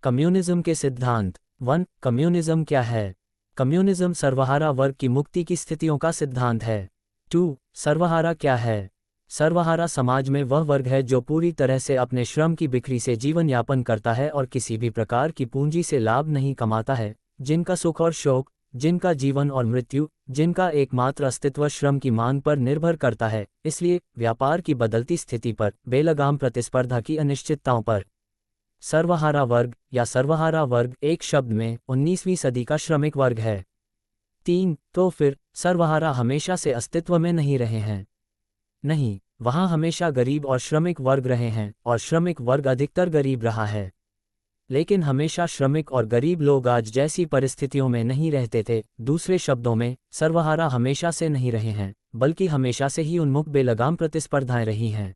Communism के सिद्धांत। 1. Communism क्या है? कम्युनिज्म सर्वहारा वर्ग की मुक्ति की स्थितियों का सिद्धांत है। 2. सर्वहारा क्या है? सर्वहारा समाज में वह वर्ग है जो पूरी तरह से अपने श्रम की बिक्री से जीवन यापन करता है और किसी भी प्रकार की पूंजी से लाभ नहीं कमाता है, जिनका सुख और शोक, जिनका जीवन और मृत्यु, जिनका एकमात्र अस्तित्व श्रम की मांग पर निर्भर करता है, इसलिए व्यापार की बदलती स्थिति पर, बेलगाम प्रतिस्पर्धा की अनिश्चितताओं पर। सर्वहारा वर्ग या सर्वहारा वर्ग एक शब्द में 19वीं सदी का श्रमिक वर्ग है। 3. तो फिर सर्वहारा हमेशा से अस्तित्व में नहीं रहे हैं? नहीं, वहाँ हमेशा गरीब और श्रमिक वर्ग रहे हैं और श्रमिक वर्ग अधिकतर गरीब रहा है। लेकिन हमेशा श्रमिक और गरीब लोग आज जैसी परिस्थितियों में नहीं रहते थे। दूसरे शब्दों में, सर्वहारा हमेशा से नहीं रहे हैं, बल्कि हमेशा से ही उन्मुख बेलगाम प्रतिस्पर्धाएं रही हैं।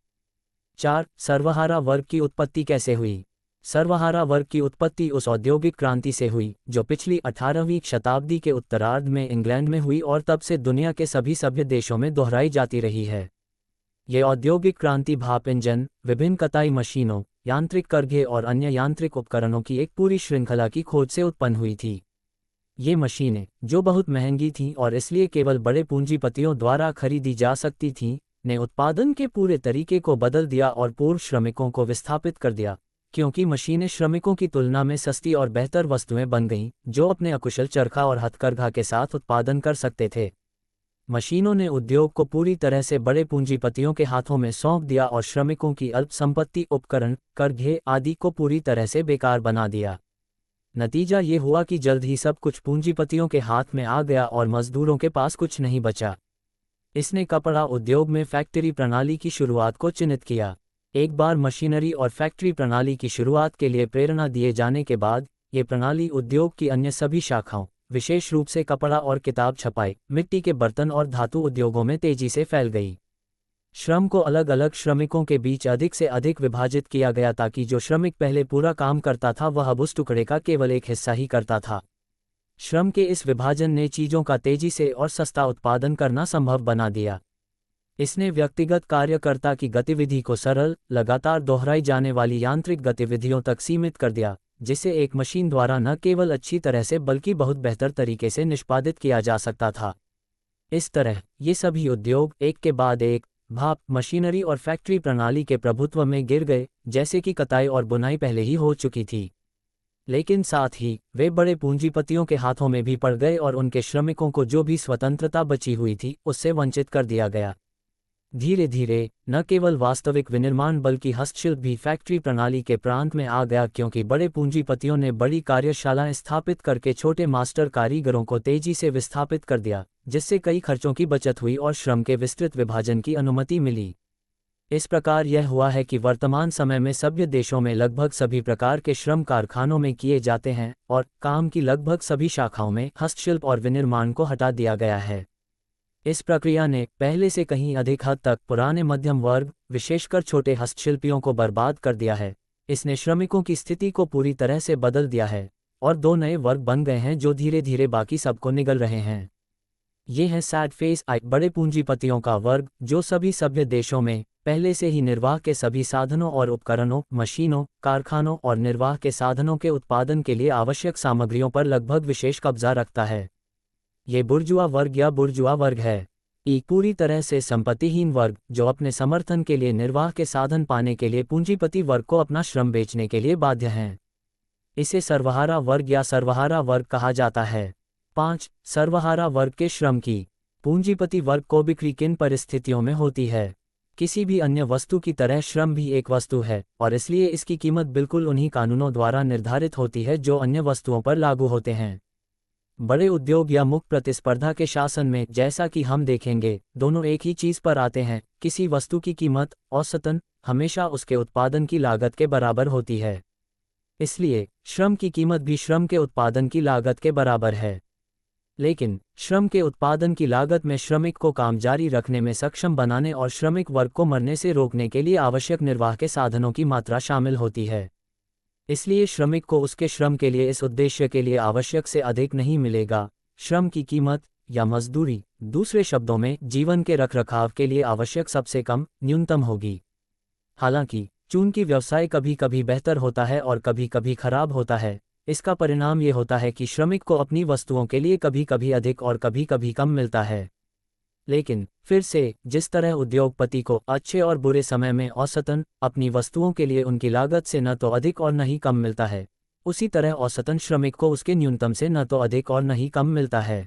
4. सर्वहारा वर्ग की उत्पत्ति कैसे हुई? सर्वहारा वर्ग की उत्पत्ति उस औद्योगिक क्रांति से हुई जो पिछली 18वीं शताब्दी के उत्तरार्ध में इंग्लैंड में हुई और तब से दुनिया के सभी सभ्य देशों में दोहराई जाती रही है। ये औद्योगिक क्रांति भाप इंजन, विभिन्न कताई मशीनों, यांत्रिक करघे और अन्य यांत्रिक उपकरणों की एक पूरी श्रृंखला की खोज से उत्पन्न हुई थी। ये मशीनें, जो बहुत महंगी थीं और इसलिए केवल बड़े पूंजीपतियों द्वारा खरीदी जा सकती थीं, ने उत्पादन के पूरे तरीके को बदल दिया और पूर्व श्रमिकों को विस्थापित कर दिया, क्योंकि मशीनें श्रमिकों की तुलना में सस्ती और बेहतर वस्तुएं बन गईं, जो अपने अकुशल चरखा और हथकरघा के साथ उत्पादन कर सकते थे। मशीनों ने उद्योग को पूरी तरह से बड़े पूंजीपतियों के हाथों में सौंप दिया और श्रमिकों की अल्प संपत्ति, उपकरण, करघे आदि को पूरी तरह से बेकार बना दिया। नतीजा ये हुआ कि जल्द ही सब कुछ पूंजीपतियों के हाथ में आ गया और मजदूरों के पास कुछ नहीं बचा। इसने कपड़ा उद्योग में फैक्ट्री प्रणाली की शुरुआत को चिन्हित किया। एक बार मशीनरी और फैक्ट्री प्रणाली की शुरुआत के लिए प्रेरणा दिए जाने के बाद, ये प्रणाली उद्योग की अन्य सभी शाखाओं, विशेष रूप से कपड़ा और किताब छपाई, मिट्टी के बर्तन और धातु उद्योगों में तेजी से फैल गई। श्रम को अलग अलग श्रमिकों के बीच अधिक से अधिक विभाजित किया गया ताकि जो श्रमिक पहले पूरा काम करता था वह अब उस टुकड़े का केवल एक हिस्सा ही करता था। श्रम के इस विभाजन ने चीज़ों का तेजी से और सस्ता उत्पादन करना संभव बना दिया। इसने व्यक्तिगत कार्यकर्ता की गतिविधि को सरल, लगातार दोहराई जाने वाली यांत्रिक गतिविधियों तक सीमित कर दिया, जिसे एक मशीन द्वारा न केवल अच्छी तरह से बल्कि बहुत बेहतर तरीके से निष्पादित किया जा सकता था। इस तरह ये सभी उद्योग एक के बाद एक भाप, मशीनरी और फैक्ट्री प्रणाली के प्रभुत्व में गिर गए, जैसे कि कताई और बुनाई पहले ही हो चुकी थी। लेकिन साथ ही वे बड़े पूंजीपतियों के हाथों में भी पड़ गए और उनके श्रमिकों को जो भी स्वतंत्रता बची हुई थी उससे वंचित कर दिया गया। धीरे धीरे न केवल वास्तविक विनिर्माण बल्कि हस्तशिल्प भी फैक्ट्री प्रणाली के प्रांत में आ गया, क्योंकि बड़े पूंजीपतियों ने बड़ी कार्यशालाएं स्थापित करके छोटे मास्टर कारीगरों को तेजी से विस्थापित कर दिया, जिससे कई खर्चों की बचत हुई और श्रम के विस्तृत विभाजन की अनुमति मिली। इस प्रकार यह हुआ है कि वर्तमान समय में सभ्य देशों में लगभग सभी प्रकार के श्रम कारखानों में किए जाते हैं और काम की लगभग सभी शाखाओं में हस्तशिल्प और विनिर्माण को हटा दिया गया है। इस प्रक्रिया ने पहले से कहीं अधिक हद तक पुराने मध्यम वर्ग, विशेषकर छोटे हस्तशिल्पियों को बर्बाद कर दिया है। इसने श्रमिकों की स्थिति को पूरी तरह से बदल दिया है और दो नए वर्ग बन गए हैं जो धीरे धीरे बाकी सबको निगल रहे हैं। ये है सैड फेस आई, बड़े पूंजीपतियों का वर्ग, जो सभी सभ्य देशों में पहले से ही निर्वाह के सभी साधनों और उपकरणों, मशीनों, कारखानों और निर्वाह के साधनों के उत्पादन के लिए आवश्यक सामग्रियों पर लगभग विशेष कब्जा रखता है। ये बुर्जुआ वर्ग या बुर्जुआ वर्ग है। एक पूरी तरह से संपत्तिहीन वर्ग जो अपने समर्थन के लिए निर्वाह के साधन पाने के लिए पूंजीपति वर्ग को अपना श्रम बेचने के लिए बाध्य हैं। इसे सर्वहारा वर्ग या सर्वहारा वर्ग कहा जाता है। 5. सर्वहारा वर्ग के श्रम की पूंजीपति वर्ग को बिक्री किन परिस्थितियों में होती है? किसी भी अन्य वस्तु की तरह श्रम भी एक वस्तु है और इसलिए इसकी कीमत बिल्कुल उन्हीं कानूनों द्वारा निर्धारित होती है जो अन्य वस्तुओं पर लागू होते हैं। बड़े उद्योग या मुक्त प्रतिस्पर्धा के शासन में, जैसा कि हम देखेंगे, दोनों एक ही चीज पर आते हैं। किसी वस्तु की कीमत औसतन हमेशा उसके उत्पादन की लागत के बराबर होती है। इसलिए श्रम की कीमत भी श्रम के उत्पादन की लागत के बराबर है। लेकिन श्रम के उत्पादन की लागत में श्रमिक को काम जारी रखने में सक्षम बनाने और श्रमिक वर्ग को मरने से रोकने के लिए आवश्यक निर्वाह के साधनों की मात्रा शामिल होती है। इसलिए श्रमिक को उसके श्रम के लिए इस उद्देश्य के लिए आवश्यक से अधिक नहीं मिलेगा। श्रम की कीमत या मजदूरी, दूसरे शब्दों में, जीवन के रखरखाव के लिए आवश्यक सबसे कम न्यूनतम होगी। हालांकि चूंकि व्यवसाय कभी कभी बेहतर होता है और कभी कभी खराब होता है, इसका परिणाम ये होता है कि श्रमिक को अपनी वस्तुओं के लिए कभी कभी अधिक और कभी कभी कम मिलता है। लेकिन फिर से, जिस तरह उद्योगपति को अच्छे और बुरे समय में औसतन अपनी वस्तुओं के लिए उनकी लागत से न तो अधिक और न ही कम मिलता है, उसी तरह औसतन श्रमिक को उसके न्यूनतम से न तो अधिक और न ही कम मिलता है।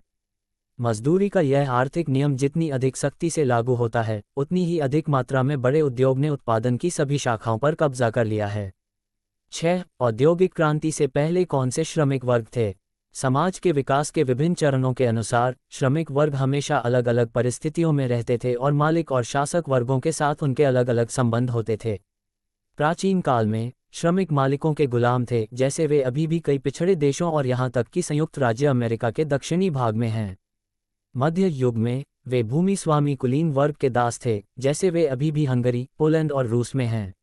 मजदूरी का यह आर्थिक नियम जितनी अधिक सख्ती से लागू होता है, उतनी ही अधिक मात्रा में बड़े उद्योग ने उत्पादन की सभी शाखाओं पर कब्जा कर लिया है। 6. औद्योगिक क्रांति से पहले कौन से श्रमिक वर्ग थे? समाज के विकास के विभिन्न चरणों के अनुसार श्रमिक वर्ग हमेशा अलग अलग परिस्थितियों में रहते थे और मालिक और शासक वर्गों के साथ उनके अलग अलग संबंध होते थे। प्राचीन काल में श्रमिक मालिकों के गुलाम थे, जैसे वे अभी भी कई पिछड़े देशों और यहाँ तक कि संयुक्त राज्य अमेरिका के दक्षिणी भाग में हैं। मध्य युग में वे भूमि स्वामी कुलीन वर्ग के दास थे, जैसे वे अभी भी हंगरी, पोलैंड और रूस में हैं।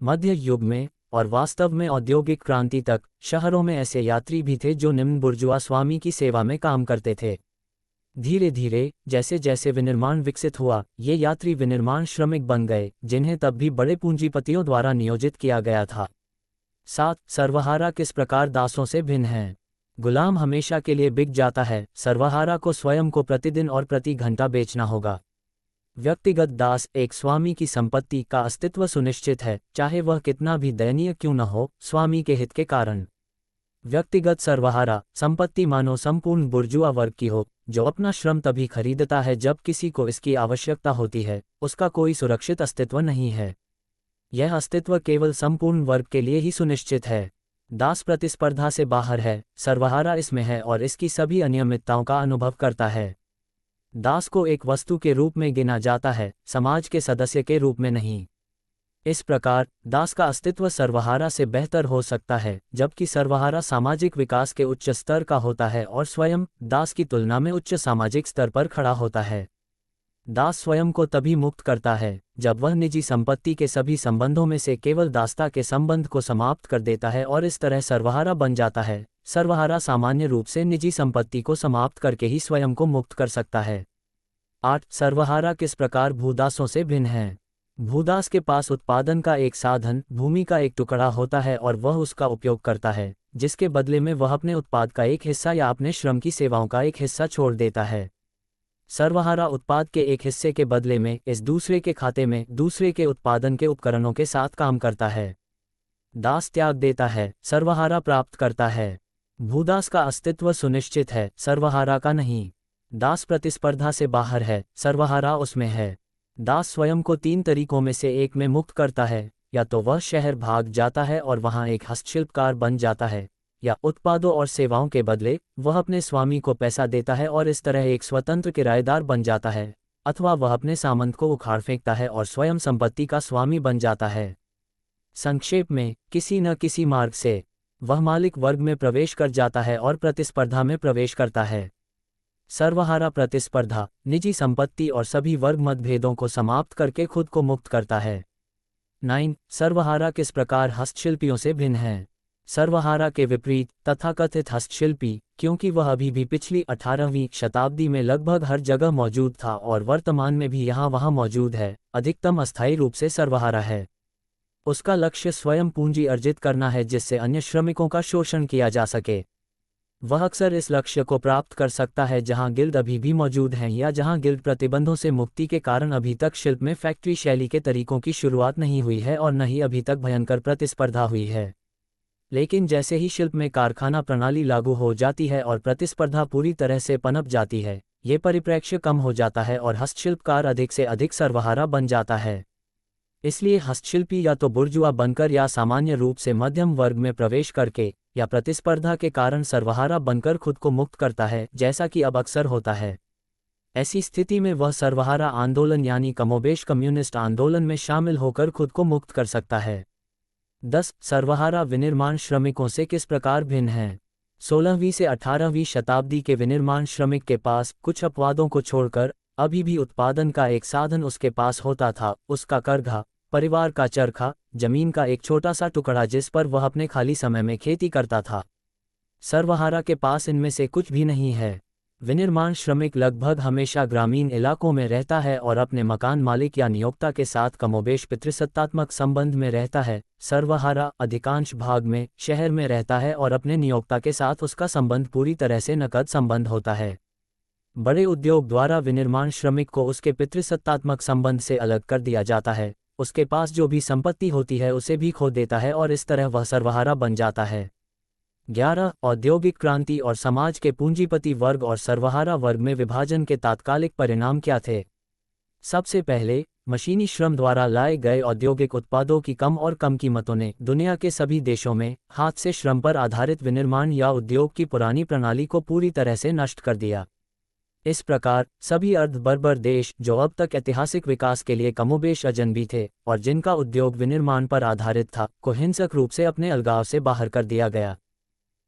मध्य युग में और वास्तव में औद्योगिक क्रांति तक शहरों में ऐसे यात्री भी थे जो निम्न बुर्जुआ स्वामी की सेवा में काम करते थे। धीरे धीरे जैसे जैसे विनिर्माण विकसित हुआ, ये यात्री विनिर्माण श्रमिक बन गए, जिन्हें तब भी बड़े पूंजीपतियों द्वारा नियोजित किया गया था। 7. सर्वहारा किस प्रकार दासों से भिन्न है? गुलाम हमेशा के लिए बिक जाता है, सर्वहारा को स्वयं को प्रतिदिन और प्रति घंटा बेचना होगा। व्यक्तिगत दास एक स्वामी की संपत्ति का अस्तित्व सुनिश्चित है, चाहे वह कितना भी दयनीय क्यों न हो, स्वामी के हित के कारण। व्यक्तिगत सर्वहारा संपत्ति मानो संपूर्ण बुर्जुआ वर्ग की हो, जो अपना श्रम तभी खरीदता है जब किसी को इसकी आवश्यकता होती है, उसका कोई सुरक्षित अस्तित्व नहीं है। यह अस्तित्व केवल संपूर्ण वर्ग के लिए ही सुनिश्चित है। दास प्रतिस्पर्धा से बाहर है, सर्वहारा इसमें है और इसकी सभी अनियमितताओं का अनुभव करता है। दास को एक वस्तु के रूप में गिना जाता है, समाज के सदस्य के रूप में नहीं। इस प्रकार दास का अस्तित्व सर्वहारा से बेहतर हो सकता है, जबकि सर्वहारा सामाजिक विकास के उच्च स्तर का होता है और स्वयं दास की तुलना में उच्च सामाजिक स्तर पर खड़ा होता है। दास स्वयं को तभी मुक्त करता है जब वह निजी संपत्ति के सभी संबंधों में से केवल दासता के संबंध को समाप्त कर देता है और इस तरह सर्वहारा बन जाता है। सर्वहारा सामान्य रूप से निजी संपत्ति को समाप्त करके ही स्वयं को मुक्त कर सकता है। 8. सर्वहारा किस प्रकार भूदासों से भिन्न है? भूदास के पास उत्पादन का एक साधन, भूमि का एक टुकड़ा होता है और वह उसका उपयोग करता है, जिसके बदले में वह अपने उत्पाद का एक हिस्सा या अपने श्रम की सेवाओं का एक हिस्सा छोड़ देता है। सर्वहारा उत्पाद के एक हिस्से के बदले में इस दूसरे के खाते में दूसरे के उत्पादन के उपकरणों के साथ काम करता है। दास त्याग देता है, सर्वहारा प्राप्त करता है। भूदास का अस्तित्व सुनिश्चित है, सर्वहारा का नहीं। दास प्रतिस्पर्धा से बाहर है, सर्वहारा उसमें है। दास स्वयं को 3 तरीकों में से एक में मुक्त करता है, या तो वह शहर भाग जाता है और वहां एक हस्तशिल्पकार बन जाता है, या उत्पादों और सेवाओं के बदले वह अपने स्वामी को पैसा देता है और इस तरह एक स्वतंत्र किराएदार बन जाता है, अथवा वह अपने सामंत को उखाड़ फेंकता है और स्वयं संपत्ति का स्वामी बन जाता है। संक्षेप में, किसी न किसी मार्ग से वह मालिक वर्ग में प्रवेश कर जाता है और प्रतिस्पर्धा में प्रवेश करता है। सर्वहारा प्रतिस्पर्धा निजी संपत्ति और सभी वर्ग मतभेदों को समाप्त करके खुद को मुक्त करता है। 9. सर्वहारा किस प्रकार हस्तशिल्पियों से भिन्न है? सर्वहारा के विपरीत तथाकथित हस्तशिल्पी, क्योंकि वह अभी भी पिछली 18वीं शताब्दी में लगभग हर जगह मौजूद था और वर्तमान में भी यहाँ वहाँ मौजूद है, अधिकतम अस्थायी रूप से सर्वहारा है। उसका लक्ष्य स्वयं पूंजी अर्जित करना है जिससे अन्य श्रमिकों का शोषण किया जा सके। वह अक्सर इस लक्ष्य को प्राप्त कर सकता है जहां गिल्ड अभी भी मौजूद हैं या जहां गिल्ड प्रतिबंधों से मुक्ति के कारण अभी तक शिल्प में फैक्ट्री शैली के तरीकों की शुरुआत नहीं हुई है और न ही अभी तक भयंकर प्रतिस्पर्धा हुई है। लेकिन जैसे ही शिल्प में कारखाना प्रणाली लागू हो जाती है और प्रतिस्पर्धा पूरी तरह से पनप जाती है, ये परिप्रेक्ष्य कम हो जाता है और हस्तशिल्पकार अधिक से अधिक सर्वहारा बन जाता है। इसलिए हस्तशिल्पी या तो बुर्जुआ बनकर या सामान्य रूप से मध्यम वर्ग में प्रवेश करके या प्रतिस्पर्धा के कारण सर्वहारा बनकर खुद को मुक्त करता है, जैसा कि अब अक्सर होता है। ऐसी स्थिति में वह सर्वहारा आंदोलन यानी कमोबेश कम्युनिस्ट आंदोलन में शामिल होकर खुद को मुक्त कर सकता है। 10. सर्वहारा विनिर्माण श्रमिकों से किस प्रकार भिन्न है? 16वीं से 18वीं शताब्दी के विनिर्माण श्रमिक के पास कुछ अपवादों को छोड़कर अभी भी उत्पादन का एक साधन उसके पास होता था, उसका करघा, परिवार का चरखा, जमीन का एक छोटा सा टुकड़ा जिस पर वह अपने खाली समय में खेती करता था। सर्वहारा के पास इनमें से कुछ भी नहीं है। विनिर्माण श्रमिक लगभग हमेशा ग्रामीण इलाकों में रहता है और अपने मकान मालिक या नियोक्ता के साथ कमोबेश पितृसत्तात्मक संबंध में रहता है। सर्वहारा अधिकांश भाग में शहर में रहता है और अपने नियोक्ता के साथ उसका संबंध पूरी तरह से नकद संबंध होता है। बड़े उद्योग द्वारा विनिर्माण श्रमिक को उसके पितृसत्तात्मक संबंध से अलग कर दिया जाता है, उसके पास जो भी संपत्ति होती है उसे भी खो देता है और इस तरह वह सर्वहारा बन जाता है। 11 औद्योगिक क्रांति और समाज के पूंजीपति वर्ग और सर्वहारा वर्ग में विभाजन के तात्कालिक परिणाम क्या थे? सबसे पहले, मशीनी श्रम द्वारा लाए गए औद्योगिक उत्पादों की कम और कम कीमतों ने दुनिया के सभी देशों में हाथ से श्रम पर आधारित विनिर्माण या उद्योग की पुरानी प्रणाली को पूरी तरह से नष्ट कर दिया। इस प्रकार सभी अर्ध-बर्बर देश जो अब तक ऐतिहासिक विकास के लिए कमोबेश अजनबी थे और जिनका उद्योग विनिर्माण पर आधारित था, को हिंसक रूप से अपने अलगाव से बाहर कर दिया गया।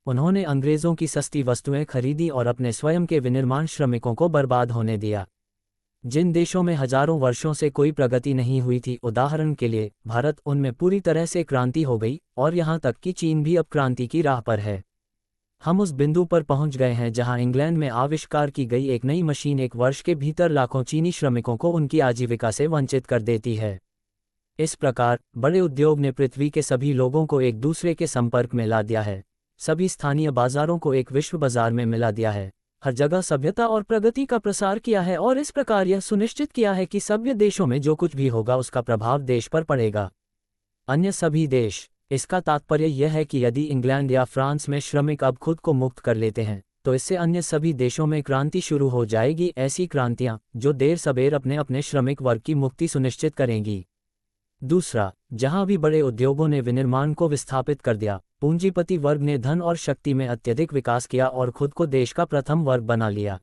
उन्होंने अंग्रेज़ों की सस्ती वस्तुएं खरीदी और अपने स्वयं के विनिर्माण श्रमिकों को बर्बाद होने दिया। जिन देशों में हजारों वर्षों से कोई प्रगति नहीं हुई थी, उदाहरण के लिए भारत, उनमें पूरी तरह से क्रांति हो गई और यहाँ तक कि चीन भी अब क्रांति की राह पर है। हम उस बिंदु पर पहुंच गए हैं जहां इंग्लैंड में आविष्कार की गई एक नई मशीन एक वर्ष के भीतर लाखों चीनी श्रमिकों को उनकी आजीविका से वंचित कर देती है। इस प्रकार बड़े उद्योग ने पृथ्वी के सभी लोगों को एक दूसरे के संपर्क में ला दिया है, सभी स्थानीय बाजारों को एक विश्व बाजार में मिला दिया है, हर जगह सभ्यता और प्रगति का प्रसार किया है और इस प्रकार यह सुनिश्चित किया है कि सभ्य देशों में जो कुछ भी होगा उसका प्रभाव देश पर पड़ेगा। अन्य सभी देश। इसका तात्पर्य यह है कि यदि इंग्लैंड या फ्रांस में श्रमिक अब खुद को मुक्त कर लेते हैं, तो इससे अन्य सभी देशों में क्रांति शुरू हो जाएगी, ऐसी क्रांतियां जो देर सबेर अपने अपने श्रमिक वर्ग की मुक्ति सुनिश्चित करेंगी। दूसरा, जहां भी बड़े उद्योगों ने विनिर्माण को विस्थापित कर दिया, पूंजीपति वर्ग ने धन और शक्ति में अत्यधिक विकास किया और खुद को देश का प्रथम वर्ग बना लिया।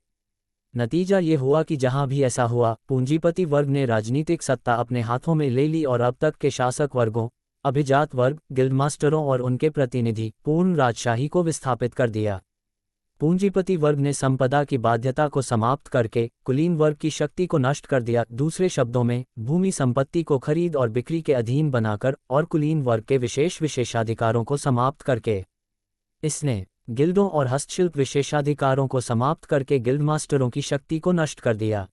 नतीजा ये हुआ कि जहां भी ऐसा हुआ, पूंजीपति वर्ग ने राजनीतिक सत्ता अपने हाथों में ले ली और अब तक के शासक वर्गों, अभिजात वर्ग, गिल्डमास्टरों और उनके प्रतिनिधि पूर्ण राजशाही को विस्थापित कर दिया। पूंजीपति वर्ग ने संपदा की बाध्यता को समाप्त करके कुलीन वर्ग की शक्ति को नष्ट कर दिया, दूसरे शब्दों में भूमि संपत्ति को खरीद और बिक्री के अधीन बनाकर और कुलीन वर्ग के विशेषाधिकारों को समाप्त करके। इसने गिल्डों और हस्तशिल्प विशेषाधिकारों को समाप्त करके गिल्डमास्टरों की शक्ति को नष्ट कर दिया।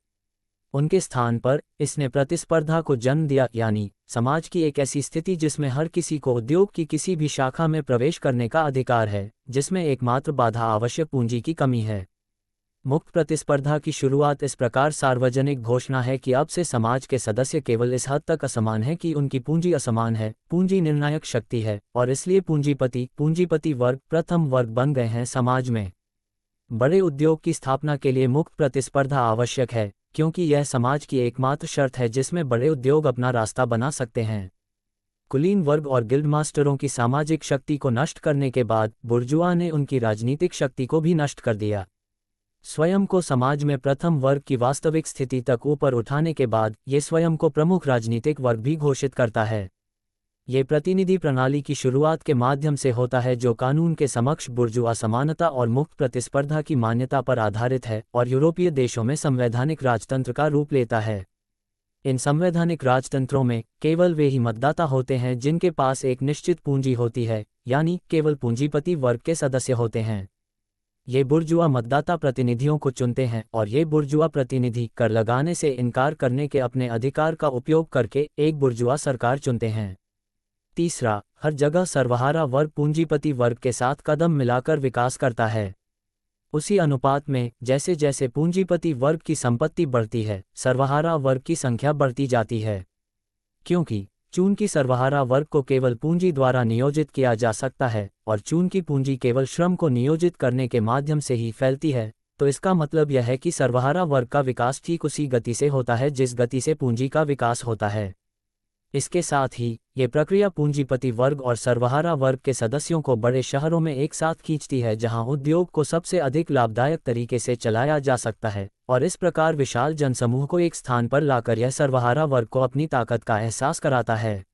उनके स्थान पर इसने प्रतिस्पर्धा को जन्म दिया, यानी समाज की एक ऐसी स्थिति जिसमें हर किसी को उद्योग की किसी भी शाखा में प्रवेश करने का अधिकार है, जिसमें एकमात्र बाधा आवश्यक पूंजी की कमी है। मुक्त प्रतिस्पर्धा की शुरुआत इस प्रकार सार्वजनिक घोषणा है कि अब से समाज के सदस्य केवल इस हद तक असमान है कि उनकी पूंजी असमान है, पूंजी निर्णायक शक्ति है और इसलिए पूंजीपति वर्ग प्रथम वर्ग बन गए हैं समाज में। बड़े उद्योग की स्थापना के लिए मुक्त प्रतिस्पर्धा आवश्यक है, क्योंकि यह समाज की एकमात्र शर्त है जिसमें बड़े उद्योग अपना रास्ता बना सकते हैं। कुलीन वर्ग और गिल्डमास्टरों की सामाजिक शक्ति को नष्ट करने के बाद बुर्जुआ ने उनकी राजनीतिक शक्ति को भी नष्ट कर दिया। स्वयं को समाज में प्रथम वर्ग की वास्तविक स्थिति तक ऊपर उठाने के बाद ये स्वयं को प्रमुख राजनीतिक वर्ग भी घोषित करता है। ये प्रतिनिधि प्रणाली की शुरुआत के माध्यम से होता है जो कानून के समक्ष बुर्जुआ समानता और मुक्त प्रतिस्पर्धा की मान्यता पर आधारित है और यूरोपीय देशों में संवैधानिक राजतंत्र का रूप लेता है। इन संवैधानिक राजतंत्रों में केवल वे ही मतदाता होते हैं जिनके पास एक निश्चित पूंजी होती है, यानी केवल पूंजीपति वर्ग के सदस्य होते हैं। ये बुर्जुआ मतदाता प्रतिनिधियों को चुनते हैं और ये बुर्जुआ प्रतिनिधि कर लगाने से इनकार करने के अपने अधिकार का उपयोग करके एक बुर्जुआ सरकार चुनते हैं। तीसरा, हर जगह सर्वहारा वर्ग पूंजीपति वर्ग के साथ कदम मिलाकर विकास करता है। उसी अनुपात में जैसे जैसे पूंजीपति वर्ग की संपत्ति बढ़ती है, सर्वहारा वर्ग की संख्या बढ़ती जाती है। क्योंकि चूंकि सर्वहारा वर्ग को केवल पूंजी द्वारा नियोजित किया जा सकता है और चूंकि पूंजी केवल श्रम को नियोजित करने के माध्यम से ही फैलती है, तो इसका मतलब यह है कि सर्वहारा वर्ग का विकास ठीक उसी गति से होता है जिस गति से पूंजी का विकास होता है। इसके साथ ही ये प्रक्रिया पूंजीपति वर्ग और सर्वहारा वर्ग के सदस्यों को बड़े शहरों में एक साथ खींचती है जहां उद्योग को सबसे अधिक लाभदायक तरीके से चलाया जा सकता है और इस प्रकार विशाल जनसमूह को एक स्थान पर लाकर यह सर्वहारा वर्ग को अपनी ताकत का एहसास कराता है।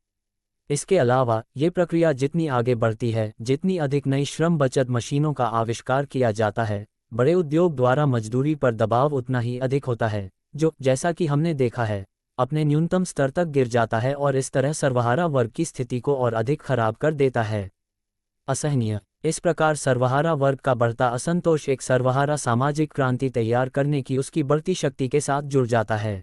इसके अलावा ये प्रक्रिया जितनी आगे बढ़ती है, जितनी अधिक नई श्रम बचत मशीनों का आविष्कार किया जाता है, बड़े उद्योग द्वारा मजदूरी पर दबाव उतना ही अधिक होता है, जो जैसा कि हमने देखा है अपने न्यूनतम स्तर तक गिर जाता है और इस तरह सर्वहारा वर्ग की स्थिति को और अधिक खराब कर देता है। असहनीय इस प्रकार सर्वहारा वर्ग का बढ़ता असंतोष एक सर्वहारा सामाजिक क्रांति तैयार करने की उसकी बढ़ती शक्ति के साथ जुड़ जाता है।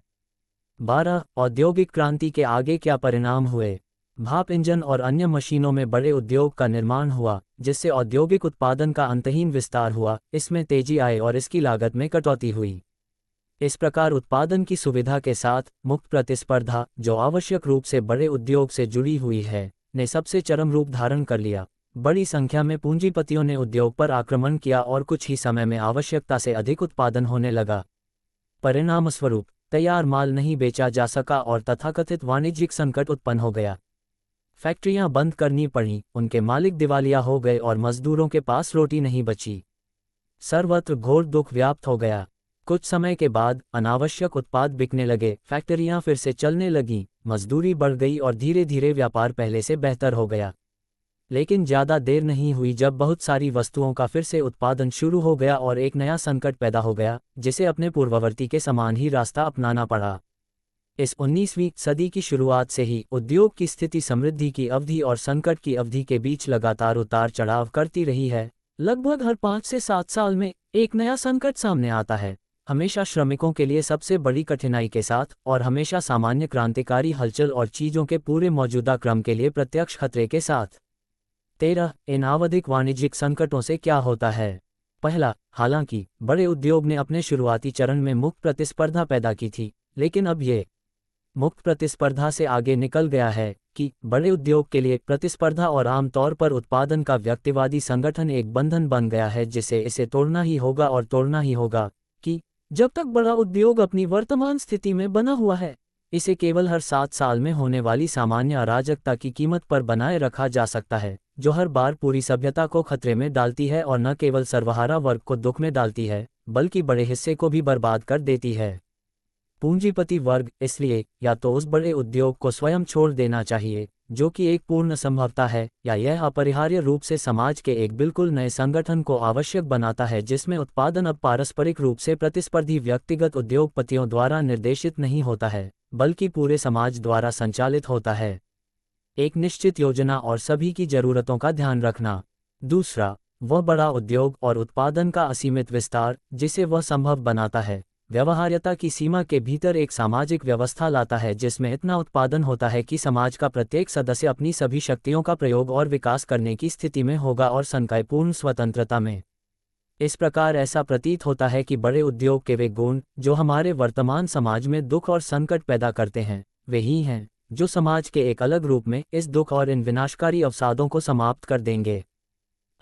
12. औद्योगिक क्रांति के आगे क्या परिणाम हुए? भाप इंजन और अन्य मशीनों में बड़े उद्योग का निर्माण हुआ, जिससे औद्योगिक उत्पादन का अंतहीन विस्तार हुआ, इसमें तेजी आई और इसकी लागत में कटौती हुई। इस प्रकार उत्पादन की सुविधा के साथ मुक्त प्रतिस्पर्धा, जो आवश्यक रूप से बड़े उद्योग से जुड़ी हुई है, ने सबसे चरम रूप धारण कर लिया। बड़ी संख्या में पूंजीपतियों ने उद्योग पर आक्रमण किया और कुछ ही समय में आवश्यकता से अधिक उत्पादन होने लगा। परिणामस्वरूप तैयार माल नहीं बेचा जा सका और तथाकथित वाणिज्यिक संकट उत्पन्न हो गया। फैक्ट्रियां बंद करनी पड़ीं, उनके मालिक दिवालिया हो गए और मजदूरों के पास रोटी नहीं बची। सर्वत्र घोर दुख व्याप्त हो गया। कुछ समय के बाद अनावश्यक उत्पाद बिकने लगे, फैक्ट्रियां फिर से चलने लगीं, मजदूरी बढ़ गई और धीरे धीरे व्यापार पहले से बेहतर हो गया। लेकिन ज़्यादा देर नहीं हुई जब बहुत सारी वस्तुओं का फिर से उत्पादन शुरू हो गया और एक नया संकट पैदा हो गया, जिसे अपने पूर्ववर्ती के समान ही रास्ता अपनाना पड़ा। इस 19वीं सदी की शुरुआत से ही उद्योग की स्थिति समृद्धि की अवधि और संकट की अवधि के बीच लगातार उतार चढ़ाव करती रही है। लगभग हर 5 से 7 साल में एक नया संकट सामने आता है, हमेशा श्रमिकों के लिए सबसे बड़ी कठिनाई के साथ और हमेशा सामान्य क्रांतिकारी हलचल और चीज़ों के पूरे मौजूदा क्रम के लिए प्रत्यक्ष खतरे के साथ। 13. इन आवधिक वाणिज्यिक संकटों से क्या होता है? पहला, हालांकि बड़े उद्योग ने अपने शुरुआती चरण में मुक्त प्रतिस्पर्धा पैदा की थी, लेकिन अब ये मुक्त प्रतिस्पर्धा से आगे निकल गया है कि बड़े उद्योग के लिए प्रतिस्पर्धा और आमतौर पर उत्पादन का व्यक्तिवादी संगठन एक बंधन बन गया है जिसे इसे तोड़ना ही होगा और तोड़ना ही होगा कि जब तक बड़ा उद्योग अपनी वर्तमान स्थिति में बना हुआ है, इसे केवल हर 7 साल में होने वाली सामान्य अराजकता की कीमत पर बनाए रखा जा सकता है, जो हर बार पूरी सभ्यता को खतरे में डालती है और न केवल सर्वहारा वर्ग को दुख में डालती है, बल्कि बड़े हिस्से को भी बर्बाद कर देती है। पूंजीपति वर्ग इसलिए या तो उस बड़े उद्योग को स्वयं छोड़ देना चाहिए, जो कि एक पूर्ण संभवता है, या यह अपरिहार्य रूप से समाज के एक बिल्कुल नए संगठन को आवश्यक बनाता है जिसमें उत्पादन अब पारस्परिक रूप से प्रतिस्पर्धी व्यक्तिगत उद्योगपतियों द्वारा निर्देशित नहीं होता है, बल्कि पूरे समाज द्वारा संचालित होता है। एक निश्चित योजना और सभी की जरूरतों का ध्यान रखना। दूसरा, वह बड़ा उद्योग और उत्पादन का असीमित विस्तार जिसे वह संभव बनाता है, व्यवहार्यता की सीमा के भीतर एक सामाजिक व्यवस्था लाता है जिसमें इतना उत्पादन होता है कि समाज का प्रत्येक सदस्य अपनी सभी शक्तियों का प्रयोग और विकास करने की स्थिति में होगा और संकायपूर्ण स्वतंत्रता में। इस प्रकार ऐसा प्रतीत होता है कि बड़े उद्योग के वे गुण जो हमारे वर्तमान समाज में दुख और संकट पैदा करते हैं, वे ही हैं जो समाज के एक अलग रूप में इस दुख और इन विनाशकारी अवसादों को समाप्त कर देंगे।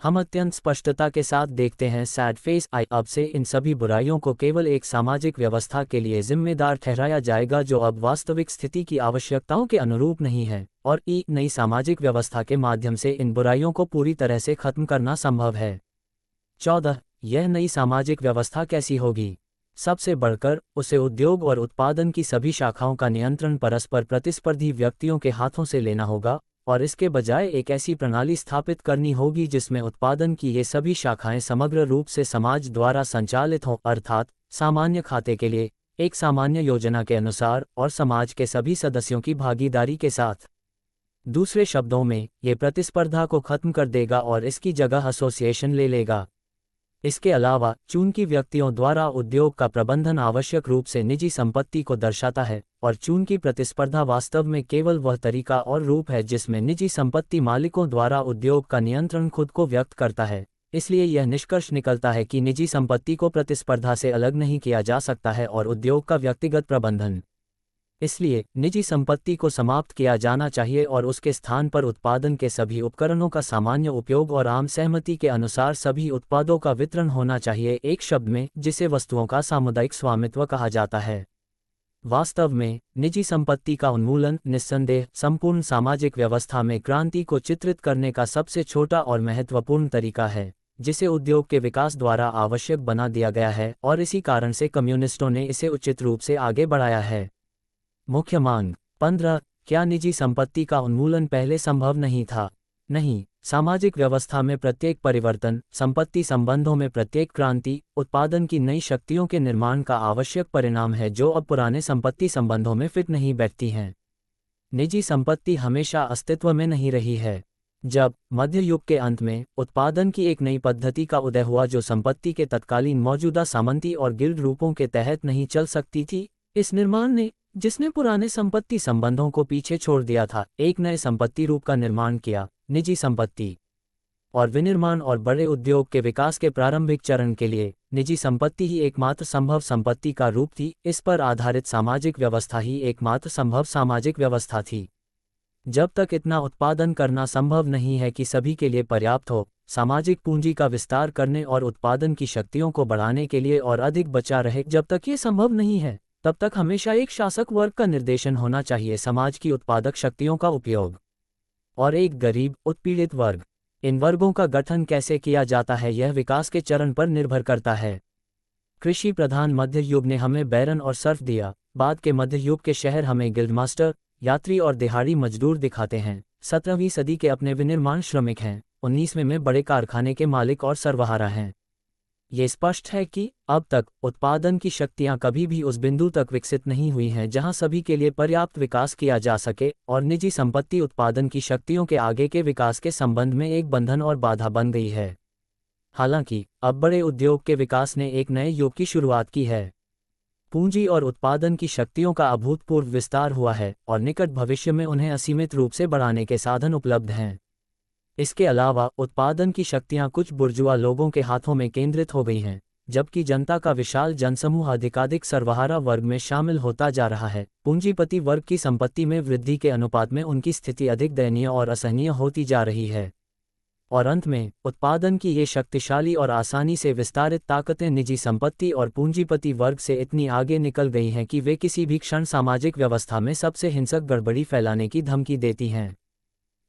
हम अत्यंत स्पष्टता के साथ देखते हैं सैड फेस आई अब से इन सभी बुराइयों को केवल एक सामाजिक व्यवस्था के लिए जिम्मेदार ठहराया जाएगा जो अब वास्तविक स्थिति की आवश्यकताओं के अनुरूप नहीं है, और नई सामाजिक व्यवस्था के माध्यम से इन बुराइयों को पूरी तरह से खत्म करना संभव है। 14. यह नई सामाजिक व्यवस्था कैसी होगी? सबसे बढ़कर उसे उद्योग और उत्पादन की सभी शाखाओं का नियंत्रण परस्पर प्रतिस्पर्धी व्यक्तियों के हाथों से लेना होगा और इसके बजाय एक ऐसी प्रणाली स्थापित करनी होगी जिसमें उत्पादन की ये सभी शाखाएं समग्र रूप से समाज द्वारा संचालित हों, अर्थात सामान्य खाते के लिए एक सामान्य योजना के अनुसार और समाज के सभी सदस्यों की भागीदारी के साथ। दूसरे शब्दों में, ये प्रतिस्पर्धा को खत्म कर देगा और इसकी जगह एसोसिएशन ले लेगा। इसके अलावा चूंकि व्यक्तियों द्वारा उद्योग का प्रबंधन आवश्यक रूप से निजी संपत्ति को दर्शाता है और चूंकि प्रतिस्पर्धा वास्तव में केवल वह तरीका और रूप है जिसमें निजी संपत्ति मालिकों द्वारा उद्योग का नियंत्रण खुद को व्यक्त करता है, इसलिए यह निष्कर्ष निकलता है कि निजी संपत्ति को प्रतिस्पर्धा से अलग नहीं किया जा सकता है और उद्योग का व्यक्तिगत प्रबंधन। इसलिए निजी संपत्ति को समाप्त किया जाना चाहिए और उसके स्थान पर उत्पादन के सभी उपकरणों का सामान्य उपयोग और आम सहमति के अनुसार सभी उत्पादों का वितरण होना चाहिए, एक शब्द में जिसे वस्तुओं का सामुदायिक स्वामित्व कहा जाता है। वास्तव में निजी संपत्ति का उन्मूलन निस्संदेह संपूर्ण सामाजिक व्यवस्था में क्रांति को चित्रित करने का सबसे छोटा और महत्वपूर्ण तरीका है, जिसे उद्योग के विकास द्वारा आवश्यक बना दिया गया है, और इसी कारण से कम्युनिस्टों ने इसे उचित रूप से आगे बढ़ाया है। मुख्य मांग। 15. क्या निजी संपत्ति का उन्मूलन पहले संभव नहीं था? नहीं, सामाजिक व्यवस्था में प्रत्येक परिवर्तन, संपत्ति संबंधों में प्रत्येक क्रांति, उत्पादन की नई शक्तियों के निर्माण का आवश्यक परिणाम है जो अब पुराने संपत्ति संबंधों में फिट नहीं बैठती हैं। निजी संपत्ति हमेशा अस्तित्व में नहीं रही है। जब मध्य युग के अंत में उत्पादन की एक नई पद्धति का उदय हुआ जो संपत्ति के तत्कालीन मौजूदा सामंती और गिल्ड रूपों के तहत नहीं चल सकती थी, इस निर्माण ने, जिसने पुराने संपत्ति संबंधों को पीछे छोड़ दिया था, एक नए संपत्ति रूप का निर्माण किया, निजी संपत्ति। और विनिर्माण और बड़े उद्योग के विकास के प्रारंभिक चरण के लिए निजी संपत्ति ही एकमात्र संभव संपत्ति का रूप थी। इस पर आधारित सामाजिक व्यवस्था ही एकमात्र संभव सामाजिक व्यवस्था थी। जब तक इतना उत्पादन करना संभव नहीं है कि सभी के लिए पर्याप्त हो, सामाजिक पूंजी का विस्तार करने और उत्पादन की शक्तियों को बढ़ाने के लिए और अधिक बचा रहे, जब तक ये संभव नहीं है, तब तक हमेशा एक शासक वर्ग का निर्देशन होना चाहिए, समाज की उत्पादक शक्तियों का उपयोग, और एक गरीब उत्पीड़ित वर्ग। इन वर्गों का गठन कैसे किया जाता है यह विकास के चरण पर निर्भर करता है। कृषि प्रधान मध्य युग ने हमें बैरन और सर्फ दिया। बाद के मध्य युग के शहर हमें गिल्डमास्टर, यात्री और दिहाड़ी मजदूर दिखाते हैं। 17वीं सदी के अपने विनिर्माण श्रमिक हैं। 19वें में बड़े कारखाने के मालिक और सर्वहारा हैं। ये स्पष्ट है कि अब तक उत्पादन की शक्तियां कभी भी उस बिंदु तक विकसित नहीं हुई हैं जहां सभी के लिए पर्याप्त विकास किया जा सके, और निजी संपत्ति उत्पादन की शक्तियों के आगे के विकास के संबंध में एक बंधन और बाधा बन गई है। हालांकि अब बड़े उद्योग के विकास ने एक नए युग की शुरुआत की है। पूंजी और उत्पादन की शक्तियों का अभूतपूर्व विस्तार हुआ है और निकट भविष्य में उन्हें असीमित रूप से बढ़ाने के साधन उपलब्ध हैं। इसके अलावा उत्पादन की शक्तियां कुछ बुर्जुआ लोगों के हाथों में केंद्रित हो गई हैं, जबकि जनता का विशाल जनसमूह अधिकाधिक सर्वहारा वर्ग में शामिल होता जा रहा है। पूंजीपति वर्ग की संपत्ति में वृद्धि के अनुपात में उनकी स्थिति अधिक दयनीय और असहनीय होती जा रही है। और अंत में उत्पादन की ये शक्तिशाली और आसानी से विस्तारित ताकतें निजी संपत्ति और पूंजीपति वर्ग से इतनी आगे निकल गई हैं कि वे किसी भी क्षण सामाजिक व्यवस्था में सबसे हिंसक गड़बड़ी फैलाने की धमकी देती हैं।